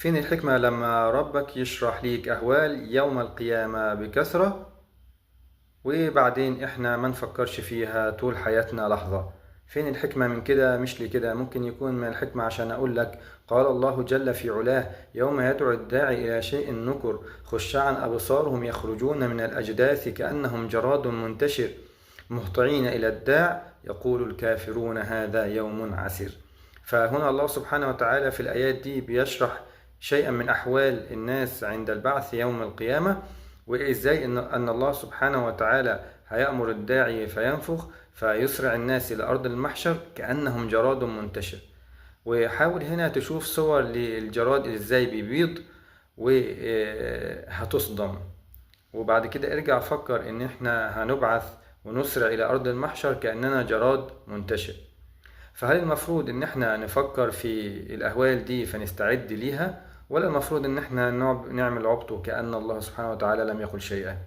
فين الحكمة لما ربك يشرح ليك أهوال يوم القيامة بكثرة، وبعدين إحنا ما نفكرش فيها طول حياتنا لحظة؟ فين الحكمة من كده؟ مش لكده ممكن يكون من الحكمة عشان أقول لك قال الله جل في علاه: يوم يدعو الداعي إلى شيء نكر خشعا أبصارهم يخرجون من الأجداث كأنهم جراد منتشر مهطعين إلى الداع يقول الكافرون هذا يوم عسير. فهنا الله سبحانه وتعالى في الآيات دي بيشرح شيئا من أحوال الناس عند البعث يوم القيامة، وإزاي أن الله سبحانه وتعالى هيأمر الداعي فينفخ فيسرع الناس إلى أرض المحشر كأنهم جراد منتشر. وحاول هنا تشوف صور للجراد إزاي بيبيض وهتصدم، وبعد كده ارجع فكر إن إحنا هنبعث ونسرع إلى أرض المحشر كأننا جراد منتشر. فهل المفروض إن إحنا نفكر في الأهوال دي فنستعد ليها، ولا المفروض إن إحنا نعمل عبط كأن الله سبحانه وتعالى لم يقل شيئا؟